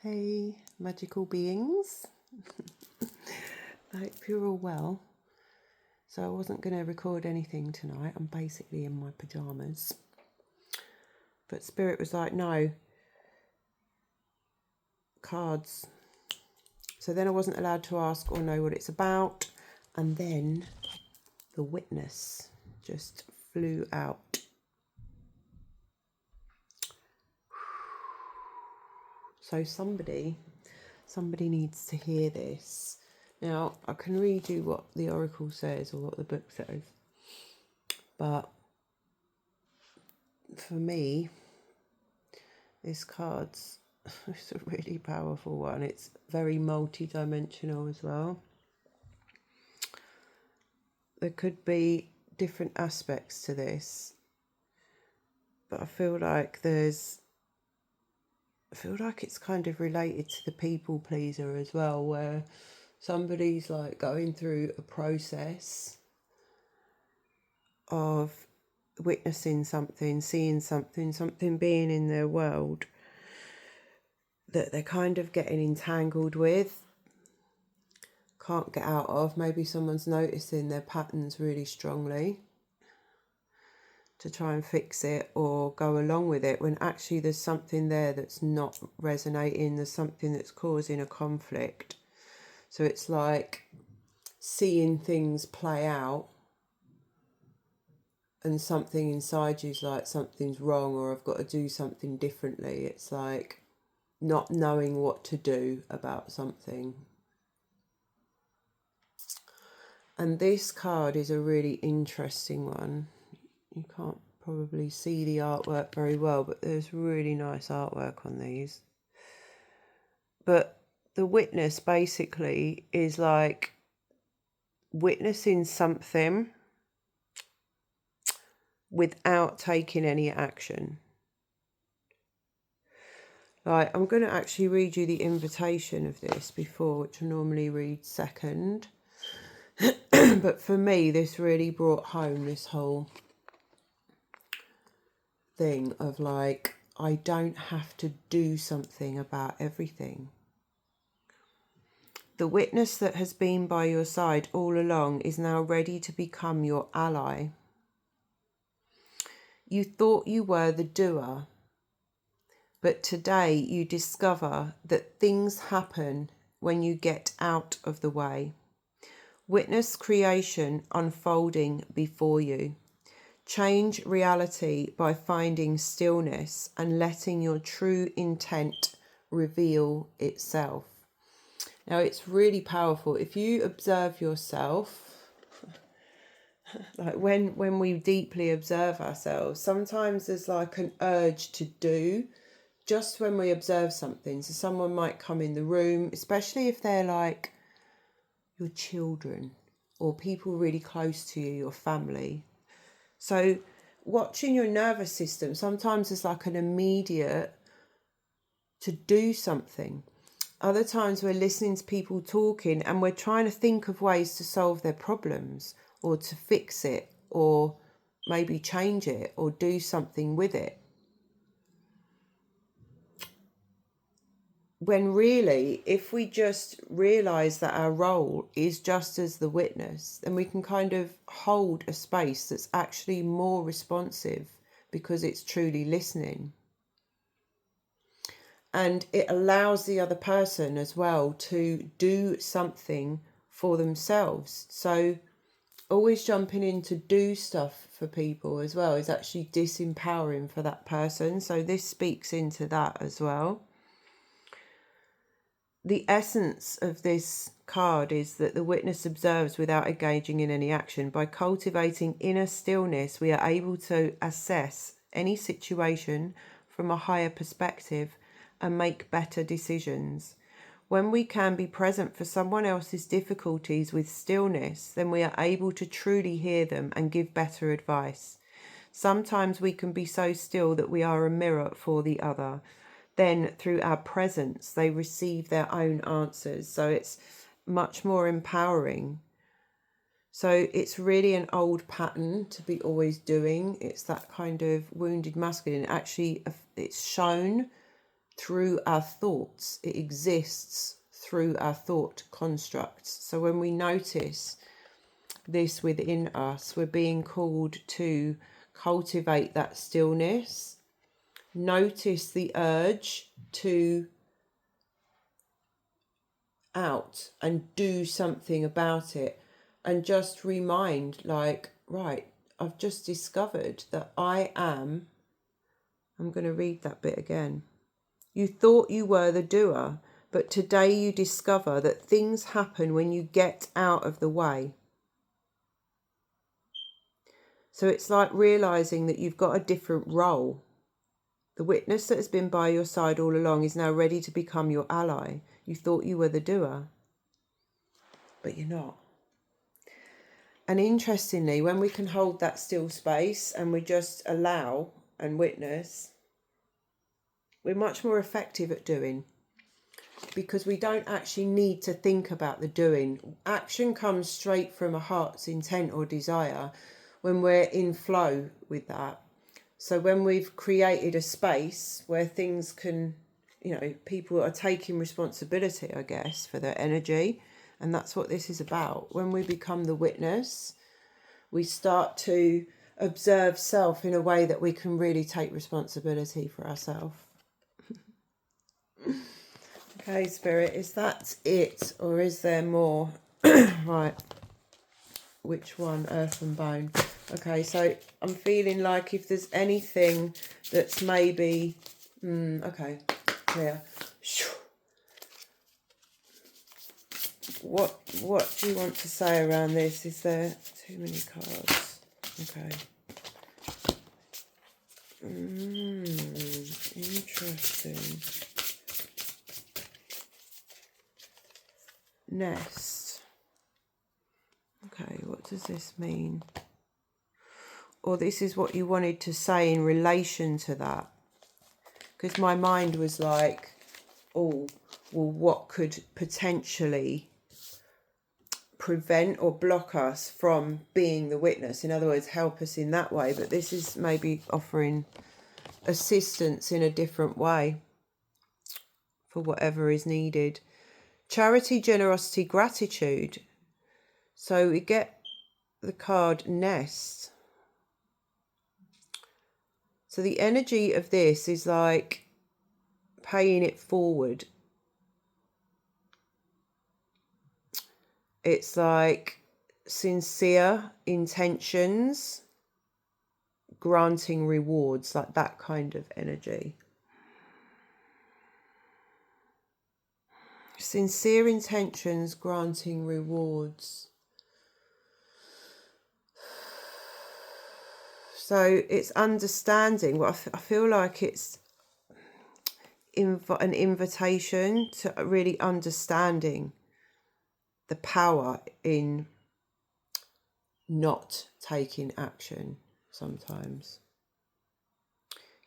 Hey, magical beings. I hope you're all well. So I wasn't going to record anything tonight. I'm basically in my pyjamas. But Spirit was like, no, cards. So then I wasn't allowed to ask or know what it's about. And then the witness just flew out. So somebody needs to hear this. Now, I can read you what the oracle says or what the book says. But for me, this card's it's a really powerful one. It's very multi-dimensional as well. There could be different aspects to this, but I feel like it's kind of related to the people pleaser as well, where somebody's like going through a process of witnessing something, seeing something being in their world that they're kind of getting entangled with, can't get out of. Maybe someone's noticing their patterns really strongly to try and fix it or go along with it, when actually there's something there that's not resonating, there's something that's causing a conflict. So it's like seeing things play out and something inside you's like, something's wrong, or I've got to do something differently. It's like not knowing what to do about something. And this card is a really interesting one. You can't probably see the artwork very well, but there's really nice artwork on these. But the witness basically is like witnessing something without taking any action. Like, I'm going to actually read you the invitation of this before, which I normally read second. But for me, this really brought home this whole thing of like, I don't have to do something about everything. The witness that has been by your side all along is now ready to become your ally. You thought you were the doer, but today you discover that things happen when you get out of the way. Witness creation unfolding before you. Change reality by finding stillness and letting your true intent reveal itself. Now, it's really powerful. If you observe yourself, like when we deeply observe ourselves, sometimes there's like an urge to do just when we observe something. So someone might come in the room, especially if they're like your children or people really close to you, your family. So watching your nervous system, sometimes it's like an immediate to do something. Other times we're listening to people talking and we're trying to think of ways to solve their problems or to fix it or maybe change it or do something with it. When really, if we just realise that our role is just as the witness, then we can kind of hold a space that's actually more responsive because it's truly listening. And it allows the other person as well to do something for themselves. So always jumping in to do stuff for people as well is actually disempowering for that person. So this speaks into that as well. The essence of this card is that the witness observes without engaging in any action. By cultivating inner stillness, we are able to assess any situation from a higher perspective and make better decisions. When we can be present for someone else's difficulties with stillness, then we are able to truly hear them and give better advice. Sometimes we can be so still that we are a mirror for the other. Then through our presence, they receive their own answers. So it's much more empowering. So it's really an old pattern to be always doing. It's that kind of wounded masculine. Actually, it's shown through our thoughts. It exists through our thought constructs. So when we notice this within us, we're being called to cultivate that stillness. Notice the urge to out and do something about it, and just remind, like, right, I've just discovered that I'm going to read that bit again. You thought you were the doer, but today you discover that things happen when you get out of the way. So it's like realizing that you've got a different role. The witness that has been by your side all along is now ready to become your ally. You thought you were the doer, but you're not. And interestingly, when we can hold that still space and we just allow and witness, we're much more effective at doing, because we don't actually need to think about the doing. Action comes straight from a heart's intent or desire when we're in flow with that. So when we've created a space where things can, people are taking responsibility, I guess, for their energy. And that's what this is about. When we become the witness, we start to observe self in a way that we can really take responsibility for ourselves. Okay, Spirit, is that it, or is there more? Right. Which one? Earth and bone. Okay, so I'm feeling like if there's anything that's maybe... okay, clear. What do you want to say around this? Is there too many cards? Okay. Interesting. Nest. Okay, what does this mean? Or this is what you wanted to say in relation to that. Because my mind was like, oh, well, what could potentially prevent or block us from being the witness? In other words, help us in that way. But this is maybe offering assistance in a different way for whatever is needed. Charity, generosity, gratitude. So we get the card Nest. So the energy of this is like paying it forward. It's like sincere intentions, granting rewards, like that kind of energy. Sincere intentions, granting rewards. So it's understanding. Well, I feel like it's an invitation to really understanding the power in not taking action sometimes.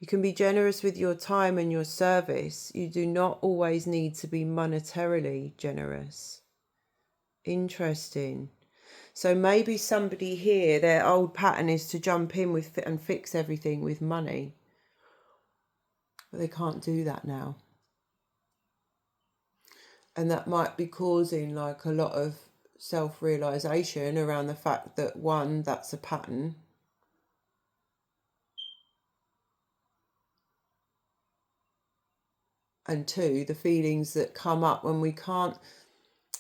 You can be generous with your time and your service. You do not always need to be monetarily generous. Interesting. So maybe somebody here, their old pattern is to jump in with and fix everything with money. But they can't do that now. And that might be causing like a lot of self-realization around the fact that, one, that's a pattern. And two, the feelings that come up when we can't,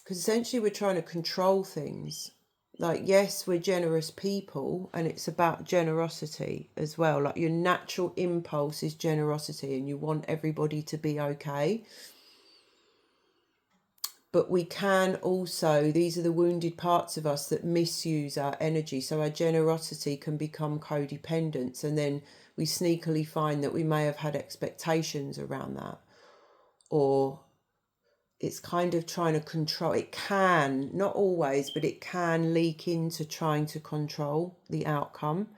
because essentially we're trying to control things. Like, yes, we're generous people, and it's about generosity as well. Like, your natural impulse is generosity and you want everybody to be okay. But we can also, these are the wounded parts of us that misuse our energy. So our generosity can become codependence, and then we sneakily find that we may have had expectations around that. Or it's kind of trying to control. It can, not always, but it can leak into trying to control the outcome.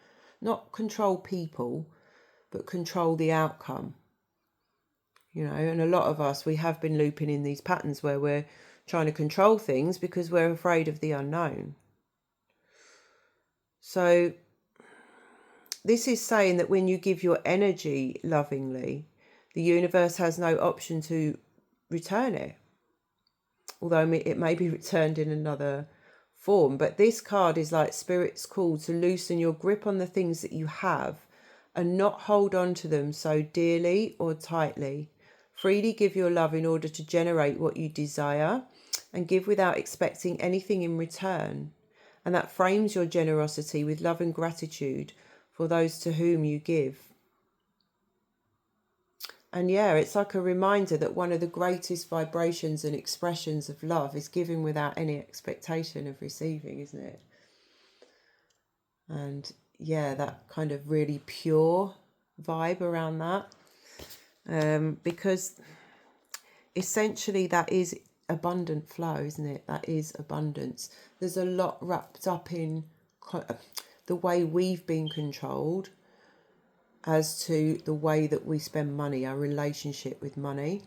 Not control people, but control the outcome. And a lot of us, we have been looping in these patterns where we're trying to control things because we're afraid of the unknown. So this is saying that when you give your energy lovingly, The universe has no option to return it, although it may be returned in another form. But this card is like Spirit's call to loosen your grip on the things that you have and not hold on to them so dearly or tightly. Freely give your love in order to generate what you desire, and give without expecting anything in return. And that frames your generosity with love and gratitude for those to whom you give. And yeah, it's like a reminder that one of the greatest vibrations and expressions of love is giving without any expectation of receiving, isn't it? And yeah, that kind of really pure vibe around that. Because essentially that is abundant flow, isn't it? That is abundance. There's a lot wrapped up in the way we've been controlled as to the way that we spend money, our relationship with money.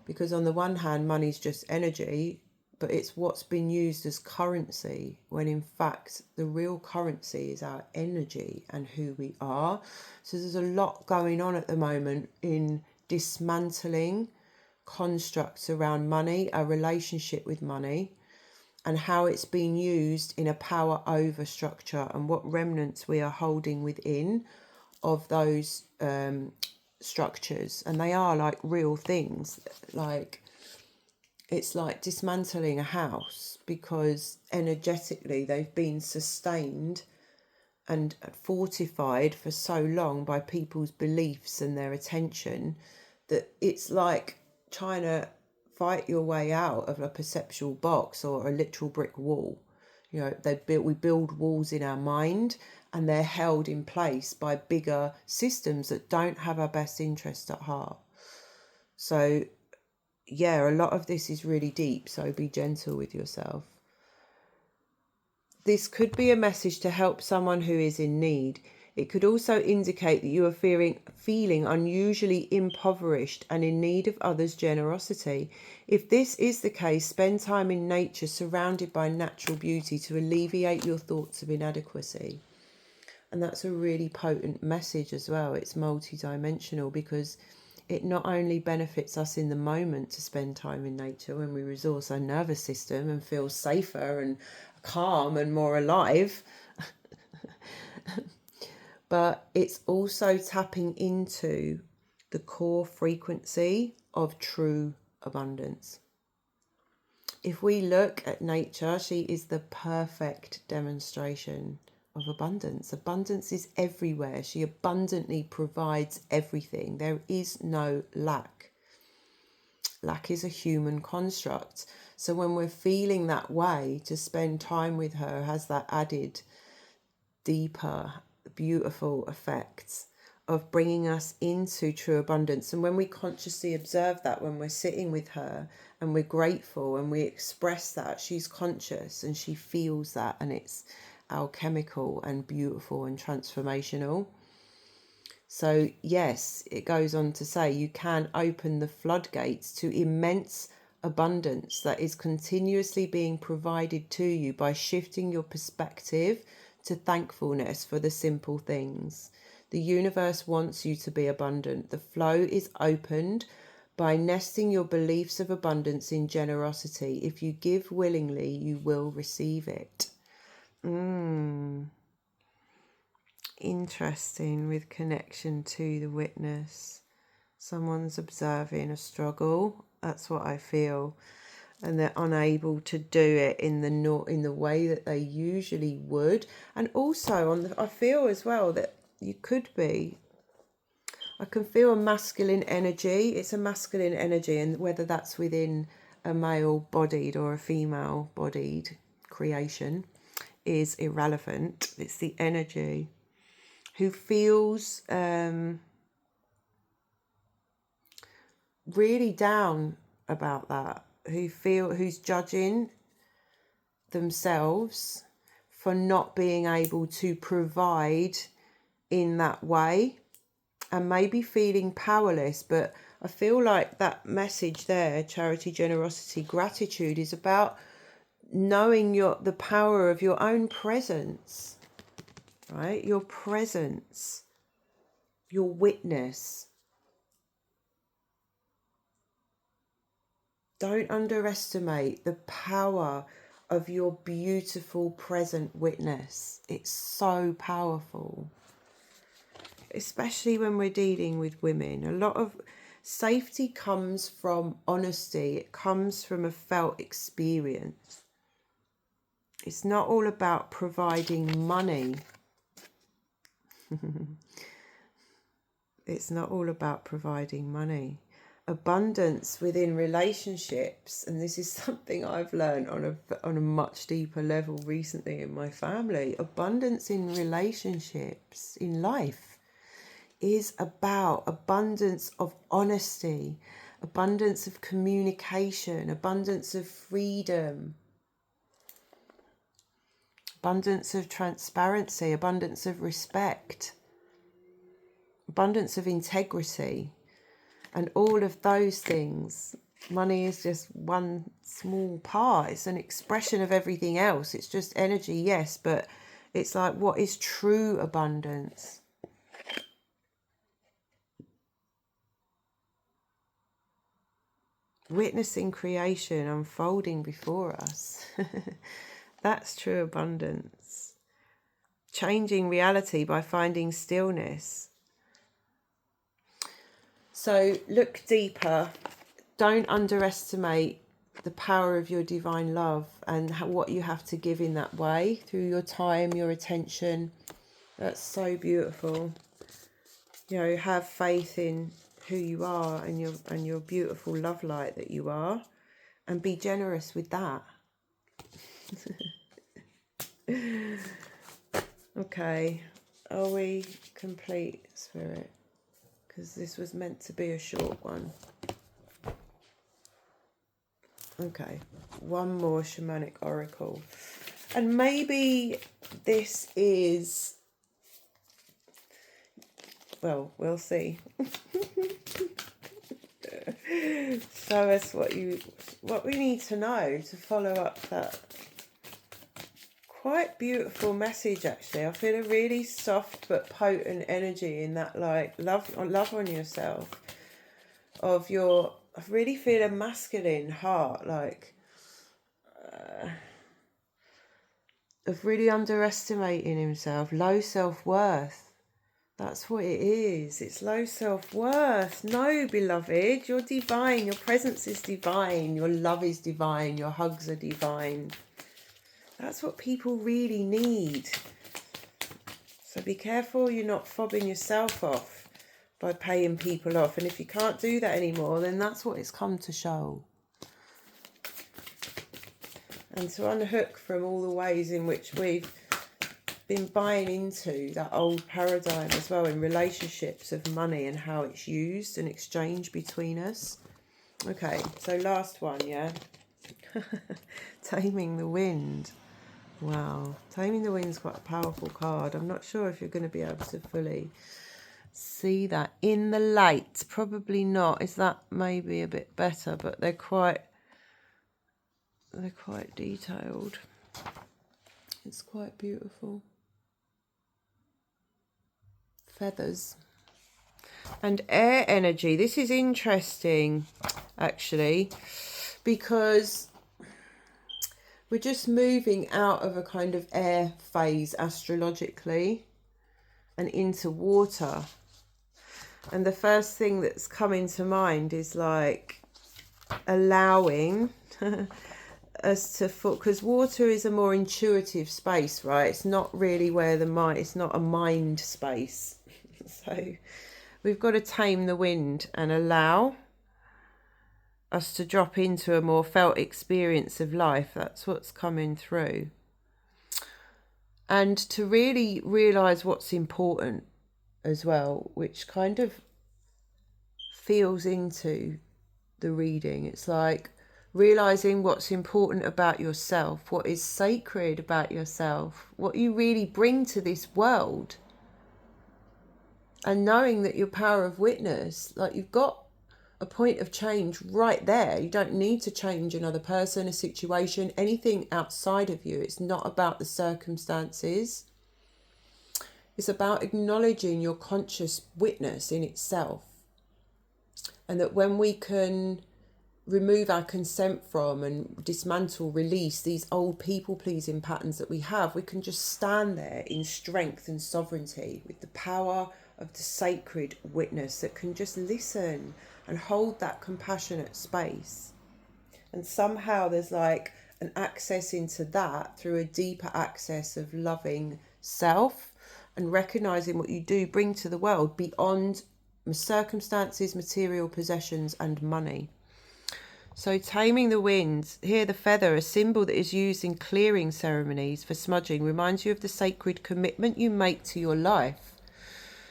Because on the one hand, money's just energy, but it's what's been used as currency, when in fact the real currency is our energy and who we are. So there's a lot going on at the moment in dismantling constructs around money, our relationship with money, and how it's being used in a power over structure, and what remnants we are holding within of those structures. And they are like real things. Like, it's like dismantling a house, because energetically they've been sustained and fortified for so long by people's beliefs and their attention, that it's like trying to fight your way out of a perceptual box or a literal brick wall. You know, we build walls in our mind, and they're held in place by bigger systems that don't have our best interest at heart. So yeah, a lot of this is really deep, so be gentle with yourself. This could be a message to help someone who is in need. It could also indicate that you are feeling unusually impoverished and in need of others' generosity. If this is the case, spend time in nature surrounded by natural beauty to alleviate your thoughts of inadequacy. And that's a really potent message as well. It's multidimensional, because it not only benefits us in the moment to spend time in nature when we resource our nervous system and feel safer and calm and more alive, but it's also tapping into the core frequency of true abundance. If we look at nature, she is the perfect demonstration of abundance. Abundance is everywhere. She abundantly provides everything. There is no lack. Lack is a human construct. So when we're feeling that way, to spend time with her has that added, deeper, beautiful effects of bringing us into true abundance. And when we consciously observe that, when we're sitting with her and we're grateful and we express that, she's conscious and she feels that, and it's alchemical and beautiful and transformational. So yes, it goes on to say you can open the floodgates to immense abundance that is continuously being provided to you by shifting your perspective to thankfulness for the simple things. The universe wants you to be abundant. The flow is opened by nesting your beliefs of abundance in generosity. If you give willingly, you will receive it. Interesting, with connection to the witness. Someone's observing a struggle. That's what I feel. And they're unable to do it in the way that they usually would. And also I feel as well that you could be, I can feel a masculine energy. It's a masculine energy, and whether that's within a male bodied or a female bodied creation is irrelevant. It's the energy who feels really down about that, who's judging themselves for not being able to provide in that way, and maybe feeling powerless. But I feel like that message there, charity, generosity, gratitude, is about knowing the power of your own presence, right? Your presence, your witness. Don't underestimate the power of your beautiful present witness. It's so powerful, especially when we're dealing with women. A lot of safety comes from honesty. It comes from a felt experience. It's not all about providing money. It's not all about providing money. Abundance within relationships, and this is something I've learned on a much deeper level recently in my family. Abundance in relationships, in life, is about abundance of honesty, abundance of communication, abundance of freedom, abundance of transparency, abundance of respect, abundance of integrity. And all of those things, money is just one small part. It's an expression of everything else. It's just energy, yes, but it's like, what is true abundance? Witnessing creation unfolding before us. That's true abundance. Changing reality by finding stillness. So look deeper. Don't underestimate the power of your divine love and what you have to give in that way through your time, your attention. That's so beautiful. You know, have faith in who you are and your beautiful love light that you are, and be generous with that. Okay, are we complete, Spirit? Because this was meant to be a short one. Okay, one more shamanic oracle. And maybe this is, well, we'll see. Show us what we need to know to follow up that quite beautiful message. Actually, I feel a really soft but potent energy in that, like love on yourself. I really feel a masculine heart, like of really underestimating himself, low self-worth. That's what it is. It's low self-worth. No, beloved, you're divine. Your presence is divine. Your love is divine. Your hugs are divine. That's what people really need. So be careful you're not fobbing yourself off by paying people off. And if you can't do that anymore, then that's what it's come to show. And to unhook from all the ways in which we've been buying into that old paradigm as well in relationships of money and how it's used and exchanged between us. Okay, so last one, yeah? Taming the Wind. Wow, Taming the Wind's quite a powerful card. I'm not sure if you're going to be able to fully see that in the light. Probably not. Is that maybe a bit better? But they're quite detailed. It's quite beautiful. Feathers and air energy. This is interesting, actually, because we're just moving out of a kind of air phase astrologically and into water. And the first thing that's coming to mind is like allowing us to, because water is a more intuitive space, right? It's not really where the mind, it's not a mind space. So we've got to tame the wind and allow us to drop into a more felt experience of life. That's what's coming through. And to really realise what's important as well, which kind of feels into the reading. It's like realising what's important about yourself, what is sacred about yourself, what you really bring to this world. And knowing that your power of witness, like you've got a point of change right there. You don't need to change another person, a situation, anything outside of you. It's not about the circumstances. It's about acknowledging your conscious witness in itself. And that when we can remove our consent from and dismantle, release these old people-pleasing patterns that we have, we can just stand there in strength and sovereignty with the power of the sacred witness that can just listen and hold that compassionate space. And somehow there's like an access into that through a deeper access of loving self and recognizing what you do bring to the world beyond circumstances, material possessions and money. So taming the wind, here the feather, a symbol that is used in clearing ceremonies for smudging, reminds you of the sacred commitment you make to your life.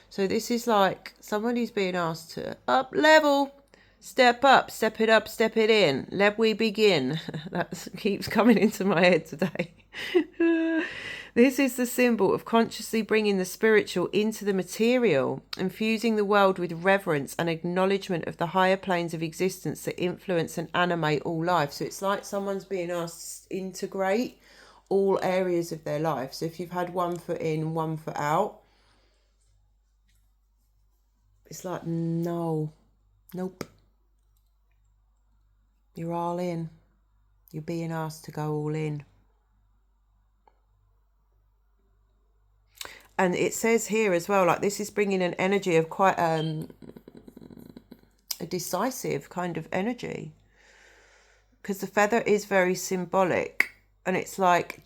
So this is like someone who's being asked to up level, step up, step it up, step it in. Let we begin. That keeps coming into my head today. This is the symbol of consciously bringing the spiritual into the material, infusing the world with reverence and acknowledgement of the higher planes of existence that influence and animate all life. So it's like someone's being asked to integrate all areas of their life. So if you've had one foot in, one foot out, it's like, no, nope. You're all in. You're being asked to go all in. And it says here as well, like this is bringing an energy of quite a decisive kind of energy. Because the feather is very symbolic. And it's like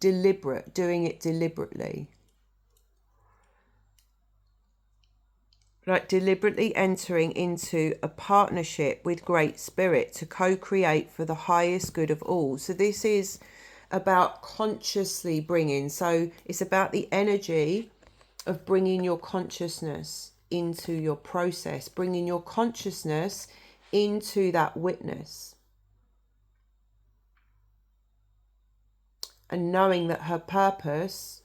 deliberate, doing it deliberately. Like deliberately entering into a partnership with Great Spirit to co-create for the highest good of all. So this is about consciously bringing, so it's about the energy of bringing your consciousness into your process, bringing your consciousness into that witness, and knowing that her purpose,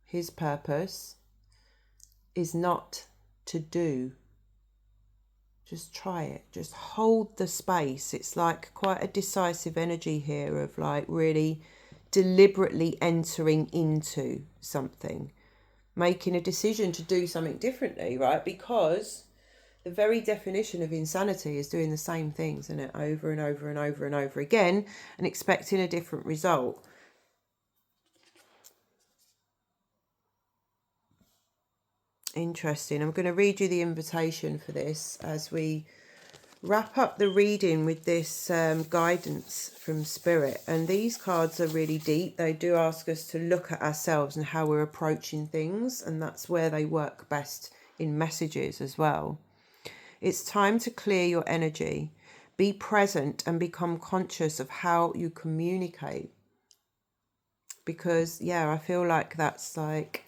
his purpose, is not to do. Just try it. Just hold the space. It's like quite a decisive energy here of like really deliberately entering into something, making a decision to do something differently, right? Because the very definition of insanity is doing the same things, isn't it? Over and over and over and over again and expecting a different result. Interesting. I'm going to read you the invitation for this as we wrap up the reading with this guidance from Spirit. And these cards are really deep. They do ask us to look at ourselves and how we're approaching things. And that's where they work best in messages as well. It's time to clear your energy. Be present and become conscious of how you communicate. Because, yeah, I feel like that's like...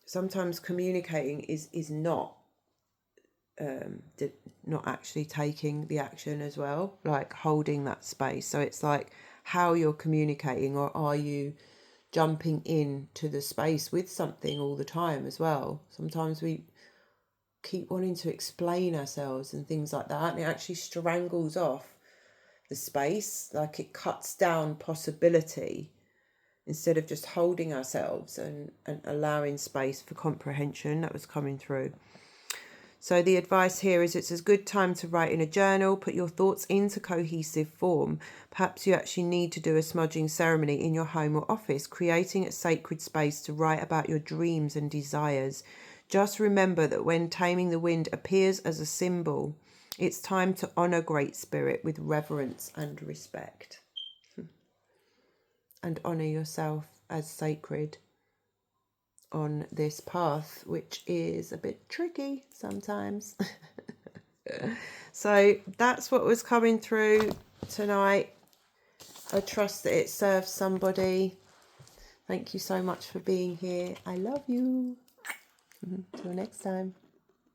sometimes communicating is not not actually taking the action as well, like holding that space. So it's like how you're communicating, or are you jumping into the space with something all the time as well? Sometimes we keep wanting to explain ourselves and things like that, and it actually strangles off the space, like it cuts down possibility instead of just holding ourselves and allowing space for comprehension. That was coming through. So the advice here is it's a good time to write in a journal, put your thoughts into cohesive form. Perhaps you actually need to do a smudging ceremony in your home or office, creating a sacred space to write about your dreams and desires. Just remember that when Taming the Wind appears as a symbol, it's time to honour Great Spirit with reverence and respect. And honour yourself as sacred on this path, which is a bit tricky sometimes. So that's what was coming through tonight. I trust that it serves somebody. Thank you so much for being here. I love you. Till next time.